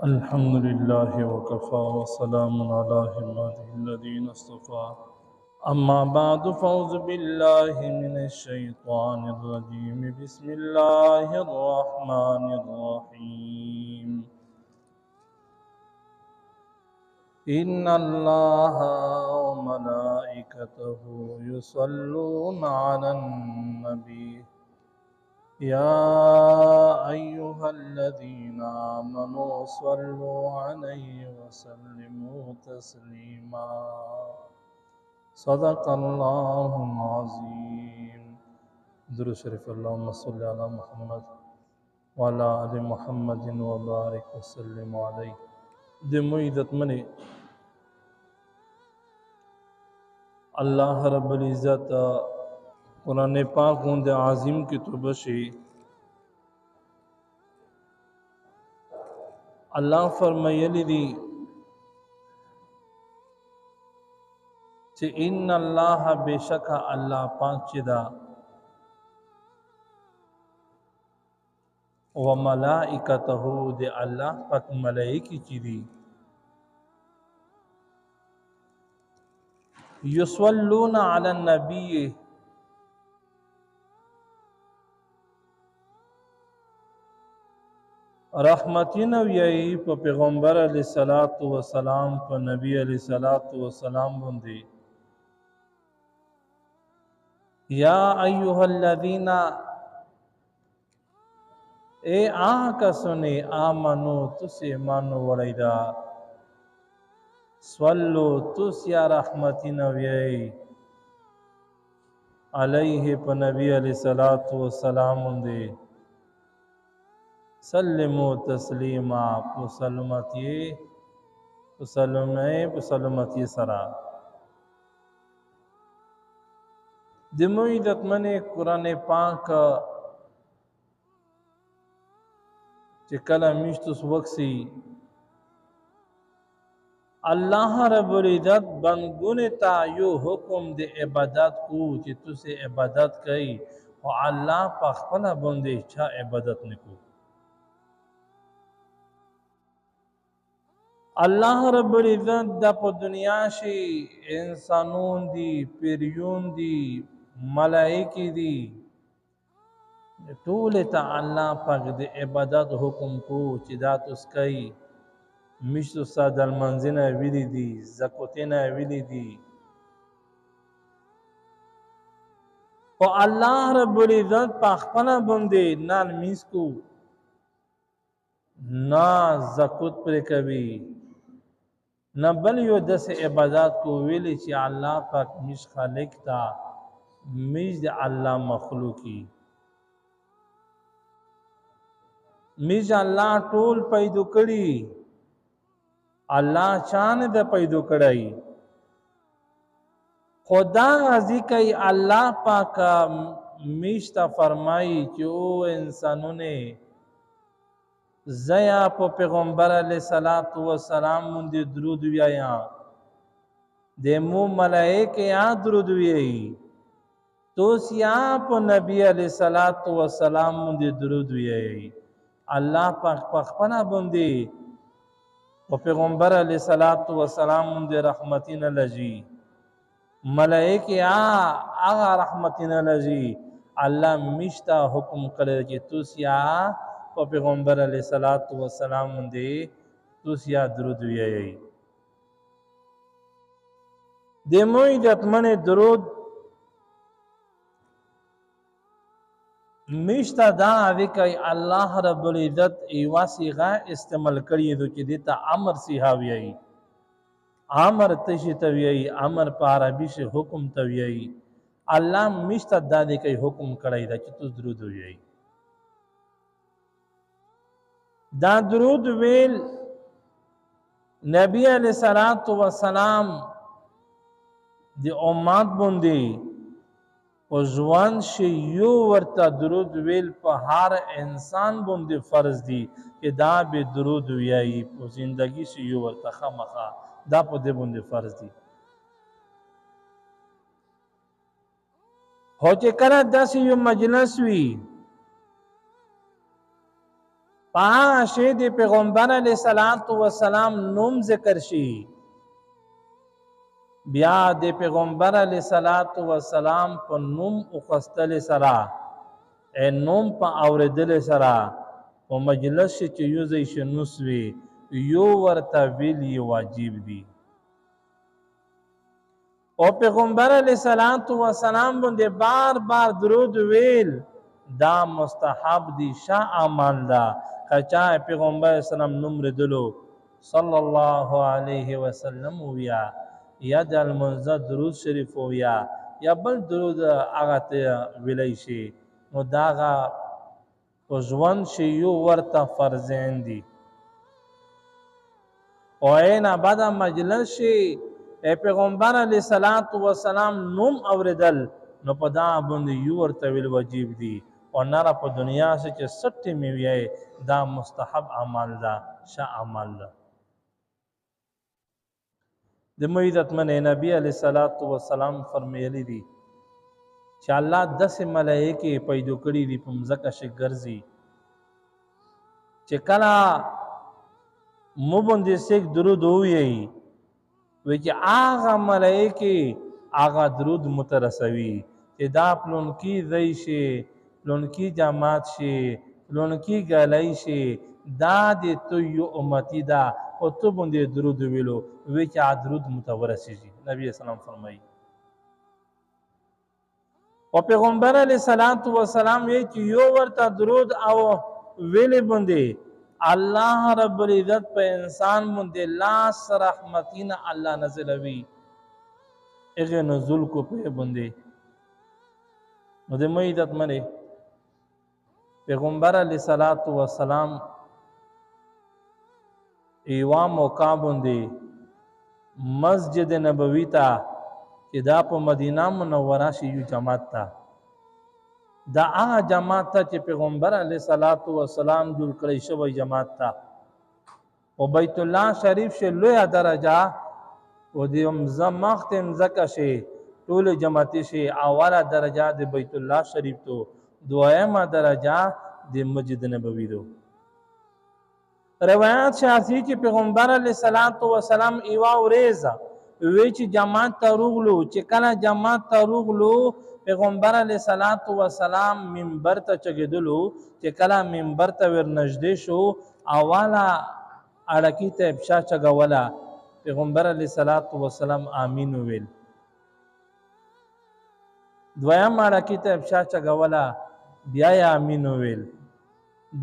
الحمد لله وكفى وسلام على عباده الذين اصطفى أما بعد فأعوذ بالله من الشيطان الرجيم بسم الله الرحمن الرحيم إن الله وملائكته يصلون على النبي يا أيها الذين آمنوا صلوا عليه وسلموا تسليما صدق الله العظيم. درود شریف اللهم صل على محمد وعلى آل محمد وبارك وسلم عليه. د عزت منی الله رب العزت قرآن پاک غوند عظیم کی توبه شي. الله فرمایلی دی چې ان الله بشک الله پاک چې دا و ملائکته د الله پاک ملائکی چې دي یصلون علی النبی رحمتین ویای په پیغمبر علیہ الصلوۃ والسلام په نبی علیہ الصلوۃ والسلام باندې یا ایها الذین اے آکا سنے آمنو تس ایمانو وڑیدا صلو تس یا رحمتی نویئی علیہ پا نبی علیہ السلام دے سلمو تسلیما پسلمتی سرا دموی دتمن قرآن پاک چې کله میشتوس وکسی الله رب العزت بندگونه تا یو حکم د عبادت کو چې تاسو عبادت کوي او الله په خپل باندې چا عبادت نکو. الله رب العزت د په دنیا شي انسانون دي پیریون دي ملائکه دي ټول ته الله پاک د عبادت حکم کو چې دا تاسو کوي مشتو سادل منځنه ویلي دي زکوتنه ویلي دي او الله رب العزت په خپل باندې نن میس کو نا زکوت پر کوي نه بل یو دس عبادت کو ویلي چې الله پاک مش خالق تا مش د الله مخلوقي میج الله ټول پیدا کړی الله چان د پیدا کړی خدا غزي کوي الله پاک میشتا فرمایي چې او انسانونه زیا په پیغمبر علیه الصلاۃ والسلام باندې درود ویایا د مو ملائکه یا درود ویي توسیا په نبی علیه الصلاۃ والسلام باندې درود ویاي الله پاک خپل باندې او پیغمبر علیہ الصلوۃ والسلام باندې رحمتین لجی ملائکه هغه رحمتین لجی الله مشتا حکم کړی چې توسیا په پیغمبر علیہ الصلوۃ والسلام باندې توسیا درود ویایي د موي دتمن درود میشتا دا وکي الله رب العزت ایوا صيغه استعمال کړی دو چې دته امر صيغه ویي امر تشی تویي امر په عربي شه حکم تویي الله میشتا دا د کوي حکم کړی دا چې تو درود ویي دا درود ویل نبی علیہ الصلوۃ والسلام د امت باندې او ځوان شي یو ورته درود ویل په هر انسان باندې فرض دي چې دا به درود ویایي په زندگی شي یو ورته خامخا دا په دې باندې فرض دي هو چې کله داسې یو مجلس وي په هغه شی د پیغمبر علیه الصلاۃ والسلام نوم ذکر شي بیا د پیغمبر علیه الصلاۃ والسلام په نوم اخستل سره نوم په اوریدل سره په مجلس چې یو ځای شنوس وي یو ورته ویل واجب دي او پیغمبر علیه الصلاۃ والسلام باندې بار بار درود ویل دا مستحب دي شا اعمال دا کچا پیغمبر اسلام نوم ردلو صلی الله علیه وسلم ویا یا د المنزه درود شریف ویا یا بل درود هغه ته ویلی شي نو داغه په ژوند شي یو ورته فرضین دي او اینا بعد مجلس شي پیغمبر علیه الصلاۃ والسلام نوم اوریدل نو په دا باندې یو ورته ویل واجب دي او ناره په دنیا سے چې سټي می وی دا مستحب عمل دا شا عمل دا د عزت من نبی علیہ الصلوۃ والسلام فرمایلی دي چې الله 10 ملائکه پیدا کړی دي په مځکه شي ګرځي چې کله مو باندې سیک درود وایي وی چې هغه ملائکه هغه درود مترسوي چې دا پلونکی ځای شي پلونکی جماعت شي پلونکی ګلای شي دا د تو یو امتی دا او تو باندې درود ویلو وی چې درود متورسیږي نبی اسلام فرمایي او پیغمبر علیه الصلاۃ والسلام یې چې یو ورته درود او ویلې باندې الله رب العزت په انسان باندې لاس رحمتین الله نازلوي اغه نزول کو په باندې نو د مې عزت منه پیغمبر علیه الصلاۃ والسلام ایوا موقع باندې مسجد نبوی ته چې دا په مدینه منوره شي یو جماعت ته دا هغه جماعت ته چې پیغمبر علیه الصلاۃ والسلام جوړ کړی شوی جماعت ته او بیت الله شریف شه لوی درجه او د مختم زکه شي ټول جماعتي شي اوله درجه د بیت الله شریف تو دویمه درجه د مسجد نبوی دو روایت شاسی چې پیغمبر علیه الصلاۃ والسلام ایوا ورېزه وی چې جماعت ته روغلو چې کله جماعت ته روغلو پیغمبر علیه الصلاۃ والسلام منبر ته چګیدلو چې کله منبر ته ورنږدې شو اوله اړکی ته افشا چګولا پیغمبر علیه الصلاۃ والسلام امین ویل دویم اړکی ته افشا چګولا بیا امین ویل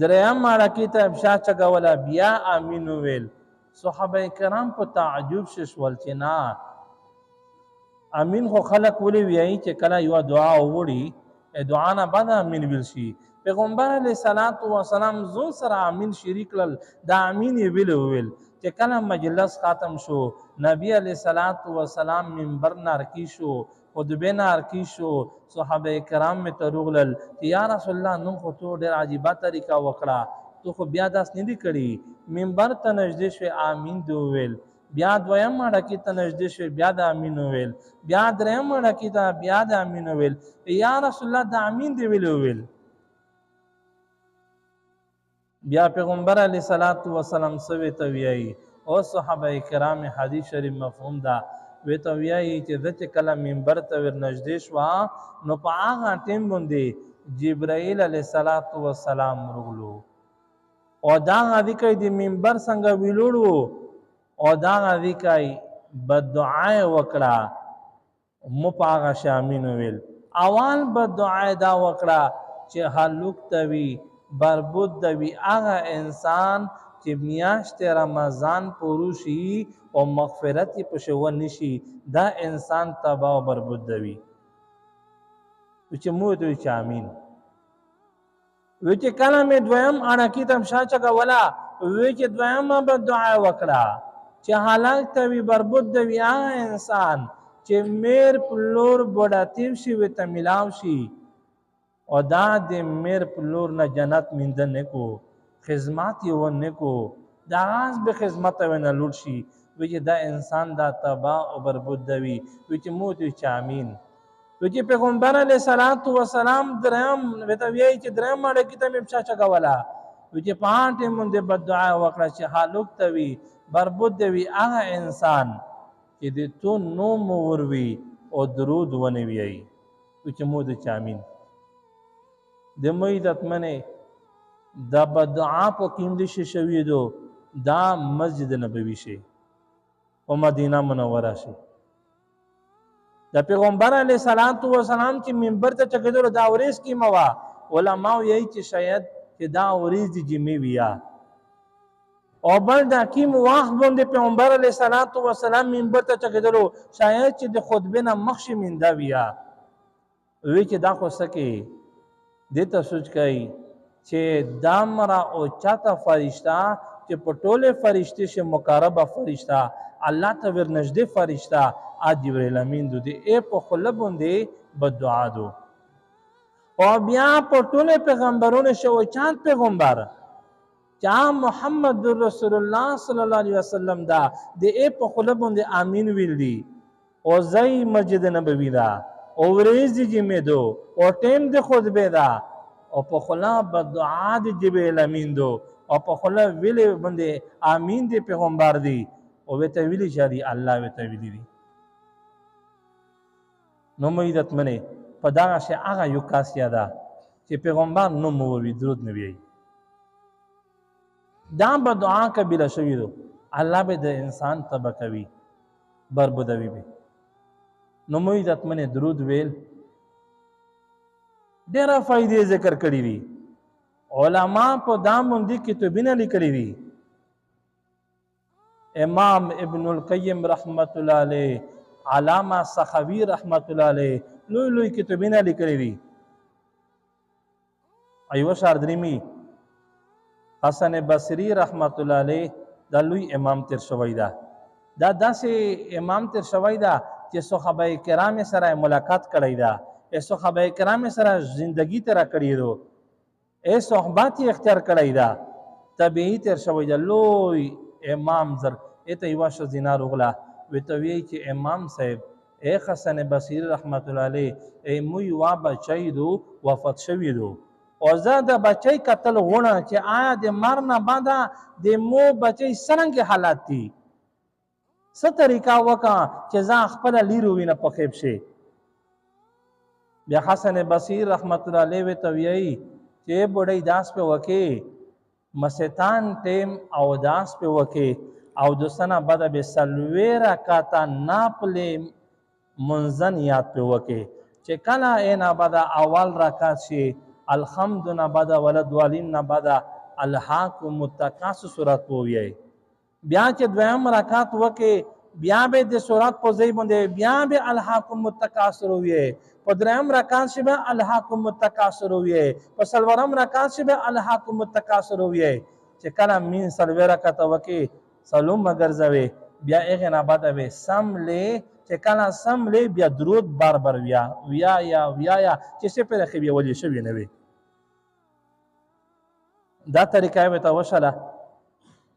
دریم اړکی ته افشا چګولا بیا امین ویل صحابه کرام په تعجب شول چې نه امین خو خلق ولي ویایي چې کله یو دعا وړي دعا نه بعد امین ویل شي پیغمبر علیه الصلاۃ والسلام زو سره امین شریک لل دا امین ویل چې کله مجلس ختم شو نبی علیه الصلاۃ والسلام منبر نارکی شو خطبه نارکی شو صحابه کرام می تروغلل یا رسول الله نو خو تو ډیر عجیبه طریقه وکړه تو خو بیا داس نه دی کړی منبر ته نږدې شو امین دی ویل بیا دویم اړکی ته نږدې شو بیا د امین ویل بیا دریم اړکی ته بیا د امین ویل یا رسول الله د امین دی ویل بیا پیغمبر علیه الصلاۃ والسلام سوي ته ویایي او صحابه کرام حدیث شریف مفهوم دا وی ته ویایي چې د کله منبر ته ورنږدې شو نو په هغه ټیم باندې جبرائیل علیه السلام رغلو او دا غوی کوي د منبر څنګه ویلوړو او دا غوی کوي بدعای وکړه مو پاغه شامین ویل اول بدعای دا وکړه چې هلوک توی بربود دوی هغه انسان چې میاشت رمضان پوروشي او مغفرت په شو نشي دا انسان تباہ او بربود دوی چې مو دوی چامین وی چې کله مې دویم اړکی تم شاچا کولا وی چې دویم به دعا وکړه چې حالات توی بربود دوی هغه انسان چې میر پلور بډاتیو شي و ته ملاو شي او دا د میر پلور نه جنت میندن کو خدمت یو نه کو دا غاز به خدمت و نه لور شي وی چې دا انسان دا تباہ او بربود دوی وی چې موت چامین وی چې پیغمبر علیه الصلاۃ والسلام درهم وته وی چې درهم اړه کې ته مې چا چا کولا وی چې په هغه ټیم باندې بد دعا وکړه چې هالوک ته وي بربود وي هغه انسان چې د تو نوم وروي او درود ونه ویایي وی چې مو د چامین د مو عزتمنې دا بد دعا په کوم دي شوي دو دا مسجد نبوي شي او مدینه منوره شي د پیغمبر علیه السلام چې منبر ته چکېدلو دا ورځ کې موا علماء یې چې شاید چې دا ورځ د جمعې ویا او بل دا کیم وخت باندې پیغمبر علیه السلام منبر ته چکېدلو شاید چې د خطبه نه مخشي مندا ویا وی چې دا خو سکه دې ته سوچ کوي چې دا مرا او چاته فرشتہ چې په ټوله فرشتي شه مقربه فرشتہ الله ته ور نږدې فرشتہ ا جبرائیل امین دو دې ای په خله باندې بد دعا دو او بیا په ټوله پیغمبرونو شو چاند پیغمبر چا محمد رسول الله صلی الله علیه وسلم دا دې ای په خله باندې امین ویل دي او زئی مسجد نبوی دا او ورځ جمعه دو او ټیم د خطبه دا او په خلا بد دعا د جبرائیل امین دو او په خلا ویل باندې امین دی پیغمبر دی او وته ویلی شادي الله وته ویلی دی نو مې عزتمنې په دا شی هغه یو کاسیا ده چې پیغمبر نو مو وی درود نه وی دا به دعا قبول شوی دو الله به د انسان تبه کوي بربدوي به نو مې عزتمنې درود ویل ډېره فائدې ذکر کړې دي علما په دا باندې کتابونه لیکلي دي امام ابن القیم رحمت الله علیه علامہ سخاوی رحمت الله علیه لوی لوی کتابونه لیکلي دي ایوه شاردریمی حسن بصری رحمت الله علیه دا لوی امام تیر شوی دا داسې امام تیر شوی دا چې صحابه کرام سره ملاقات کړی دا صحابه کرام سره زندگی تیر کړی دو صحبت اختیار کړی دا طبيعي تیر شوی دا لوی امام زر ایته یو شزینا رغلا وتوی چې امام صاحب حسن بصری رحمت الله علیه مو یو بچی دو وفات شوی دو او زاده بچی قتل غونه چې آیا د مرنه بعد د مو بچی څنګه حالات دي څه طریقه وکا چې ځا خپل لیرو وینه په خیب شي بیا حسن بصری رحمت الله علیه وتوی چې بډای داس په وکي مستان ټیم او داس په وکي او د سنه بعد به سلویرا کاتا ناپلې منزن یاد په وکي چې کله اینا بعد اول رکعت شي الحمد نه بعد ولد والین نه بعد الحاکم التکاثر سورۃ پوي بیا چې دویم رکعت وکي بیا به د سورۃ په ځای باندې بیا به الحاکم التکاثر وي په دریم رکعت شي به الحاکم التکاثر وي په څلورم رکعت شي به الحاکم التکاثر وي چې کله مين سلویرا کاتا وکي سلام مگرزوی بیا ایغه نه بعد به سم له چې کله سم له بیا درود بار بار ویا چې څه په خو بیا ولې شوی نه وي دا طریقه به توشله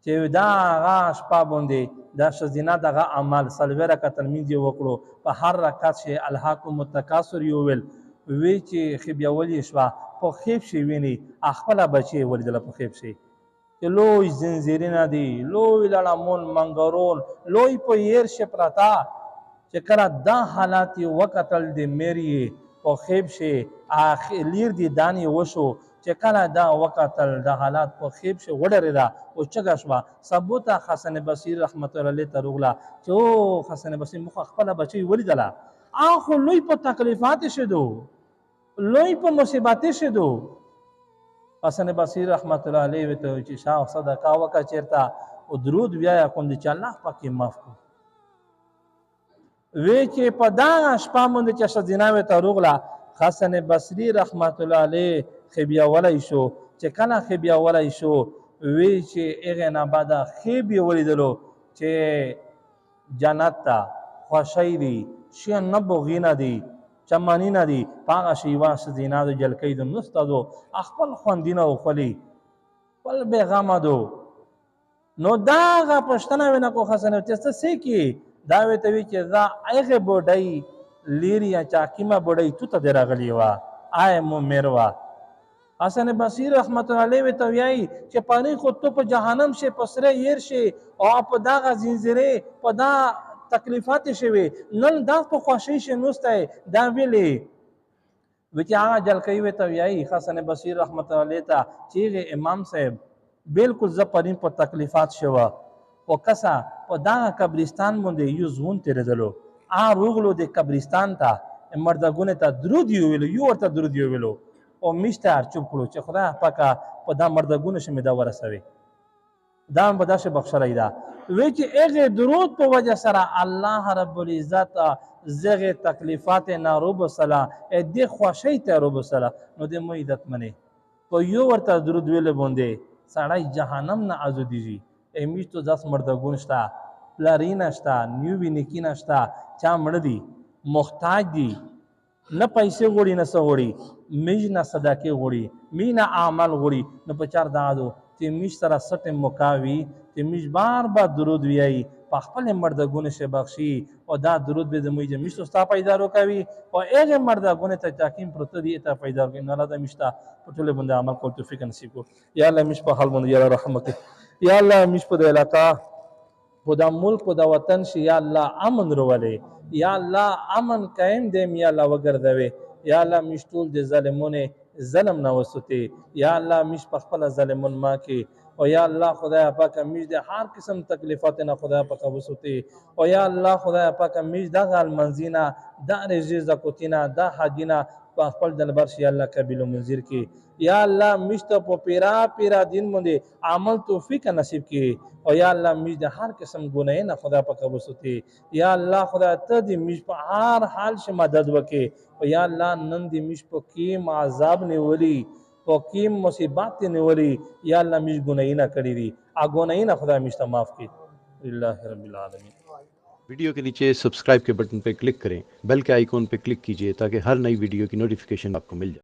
چې دا غاش پابوندي دا شزینا دغه عمل سلویرا کتل مینځي وکړو په هر رکعت شي الحاکم التکاثر یو ویل وی چې خو بیا ولې شوا په خیب شي ویني خپل بچي ولې په خیب شي لوی زنجیرونه دي لوی لړمون منګرول لوی په ير شپراتا چې کله دا حالات وکتل د میری په خیب شي اخلیر دي دانی وشو چې کله دا وکتل د حالات په خیب شي وړره دا او چګه شوا ثبوت حسن بصری رحمت الله علیه ترغلا چې حسن بصری مخ خپل بچي ولیدله اخو لوی په تکلیفات شدو لوی په مصیبت شدو حسن بصری رحمت الله علیه وته چې شاه صدقه وکا چیرتا او درود بیا کوم چې الله پاک معاف کو وی چې په دا شپه مونږ چې شذینا وته روغلا حسن بصری رحمت الله علیه خبیا ولای شو چې کله خبیا ولای شو وی چې هغه نه بعد خبیا ولیدلو چې جنت تا خوشی دی شي نه بوغینا دی چمانی نه دی پاغه شی واس زینا د جلکې د نستادو خپل خوندینه او خلی بل پیغام دو نو دا غ پښتنه ونه کو حسن چې څه کی دا وته وی چې دا هغه بوډای لیریا چاکیما بوډای تو ته درغلی وا آی مو میروا حسن بصری رحمت الله علیه ته وایي چې پانی خو ته په جهنم شي په سره ير شي او په دغه زنجیرې په دا تکلیفات شوي نن دا په خوښۍ شي نوسته دا ویلې وچ هغه جلکې وي ته وایي حسن بصری رحمت الله علیه ته چې امام صاحب بالکل ز پرین په تکلیفات شوه او کسا په دا قبرستان باندې یو ځون تیرېدلو روغلو د قبرستان ته مردګونه ته درود ویلو یو ورته درود ویلو او میشتار چوپ کړو چې خدای پاکه په دا مردګونه شمه دا ورسوي دا به داسې بخښرای دا وی چې هغه درود په وجه سره الله رب العزت زغه تکلیفات ناروب سلا دې خوشی ته روب سلا نو دې مو عزت منی په یو ورته درود ویل باندې سړی جهنم نه ازادیږي امیش تو داس مردګون شتا پلارینا شتا نیو وینکینا شتا چا مړ دي محتاج دي نه پیسې غوړي نه سغوړي میج نه صدقه غوړي مینا عمل غوړي نه پچار دادو چې میش سره سټ مکاوي چې میش بار بار درود ویایي په خپل مردګونه شي بخشي او دا درود به د موږ میشتو ستا پیدا وکوي او هغه مردګونه ته تاکیم پروت دي ته پیدا کوي نه لاده میشتا په ټول باندې عمل کول توفیق نصیب کو یا الله میش په حال باندې یا رحمت یا الله میش په علاقہ په دا ملک په دا وطن شي یا الله امن ورولې یا الله امن قائم دې یا الله وګرځوي یا الله میش ټول د ظالمونه ظلم نه وسوتي یا الله میش په خپل ظالمون ما کې او یا الله خدای پاک میش د هر قسم تکلیفات نه خدای پاک وسوتي او یا الله خدای پاک میش د غال منزینا د رزق زکوتینا د حجینا په خپل دلبر شي الله قبول منذر کی یا الله میش ته په پیرا دین باندې عمل توفیق نصیب کی او یا الله میش د هر قسم ګناه نه خدای پاک وسوتي یا الله خدای ته دې میش په هر حال شه مدد وکي او یا الله نن دې میش په کیم عذاب نیولی په کیم مصیبت نیولی یا الله میش ګناه نه کړی دي ا ګناه نه خدای میش ته معاف کی لله رب العالمین वीडियो के नीचे सब्सक्राइब के बटन पर क्लिक करें, बेल के आइकॉन पर क्लिक कीजिए ताकि हर नई वीडियो की नोटिफिकेशन आपको मिल जाए।